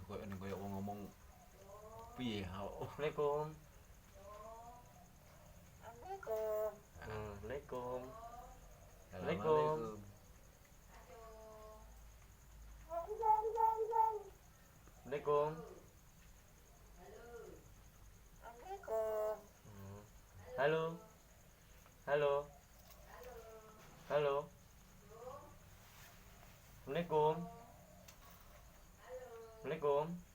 koyo wong ngomong piye ha. Assalamualaikum. Assalamualaikum. Waalaikumsalam. Assalamualaikum. Assalamualaikum. Assalamualaikum. Halo. Halo. Halo. Assalamualaikum. Assalamualaikum.